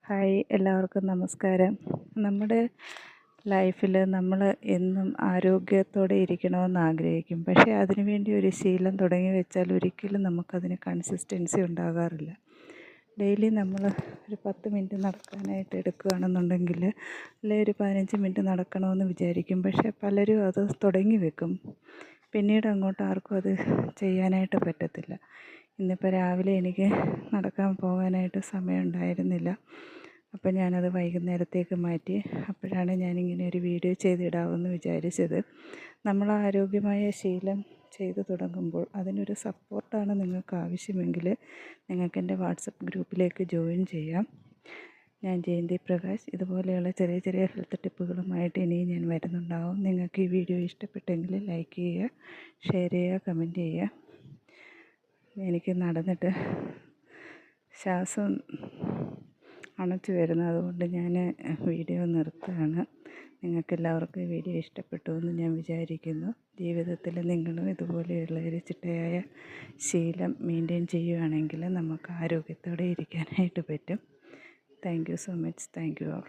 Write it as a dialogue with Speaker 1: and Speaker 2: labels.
Speaker 1: Hi, എല്ലാവർക്കും നമസ്കാരം. നമ്മുടെ ലൈഫിൽ നമ്മൾ എന്നും ആരോഗ്യത്തോടെ ഇരിക്കണമെന്ന് ആഗ്രഹിക്കും. പക്ഷേ അതിനുവേണ്ടി ഒരു ശീലം തുടങ്ങി വെച്ചാൽ ഒരിക്കലും നമുക്കതിന് കൺസിസ്റ്റൻസി ഉണ്ടാകാറില്ല. ഡെയിലി നമ്മൾ ഒരു 10 മിനിറ്റ് നടക്കാനായിട്ട് എടുക്കുകയാണെന്നുണ്ടെങ്കിൽ, അല്ലെങ്കിൽ ഒരു 15 മിനിറ്റ് നടക്കണമെന്ന് വിചാരിക്കും. പക്ഷേ പലരും അത് തുടങ്ങി വെക്കും, പിന്നീട് അങ്ങോട്ട് ആർക്കും അത് ചെയ്യാനായിട്ട് പറ്റത്തില്ല. ഇന്നിപ്പോൾ രാവിലെ എനിക്ക് നടക്കാൻ പോകാനായിട്ട് സമയം ഉണ്ടായിരുന്നില്ല. അപ്പോൾ ഞാനത് വൈകുന്നേരത്തേക്ക് മാറ്റി. അപ്പോഴാണ് ഞാനിങ്ങനെ ഒരു വീഡിയോ ചെയ്തിടാമെന്ന് വിചാരിച്ചത്. നമ്മൾ ആരോഗ്യമായ ശീലം ചെയ്തു തുടങ്ങുമ്പോൾ അതിനൊരു സപ്പോർട്ടാണ് നിങ്ങൾക്ക് ആവശ്യമെങ്കിൽ നിങ്ങൾക്ക് എൻ്റെ വാട്സപ്പ് ഗ്രൂപ്പിലേക്ക് ജോയിൻ ചെയ്യാം. ഞാൻ ജയന്തി പ്രകാശ്. ഇതുപോലെയുള്ള ചെറിയ ചെറിയ ഹെൽത്ത് ടിപ്പുകളുമായിട്ട് ഇനിയും ഞാൻ വരുന്നുണ്ടാവും. നിങ്ങൾക്ക് ഈ വീഡിയോ ഇഷ്ടപ്പെട്ടെങ്കിൽ ലൈക്ക് ചെയ്യുക, ഷെയർ ചെയ്യുക, കമൻറ്റ് ചെയ്യുക. എനിക്ക് നടന്നിട്ട് ശ്വാസം അണച്ചു വരുന്നത്, അതുകൊണ്ട് ഞാൻ വീഡിയോ നിർത്തുകയാണ്. നിങ്ങൾക്കെല്ലാവർക്കും ഈ വീഡിയോ ഇഷ്ടപ്പെട്ടു എന്ന് ഞാൻ വിചാരിക്കുന്നു. ജീവിതത്തിൽ നിങ്ങളും ഇതുപോലെയുള്ള ഒരു ചിട്ടയായ ശീലം മെയിൻറ്റെയിൻ ചെയ്യുകയാണെങ്കിൽ നമുക്ക് ആരോഗ്യത്തോടെ ഇരിക്കാനായിട്ട് പറ്റും. Thank you so much. Thank you all.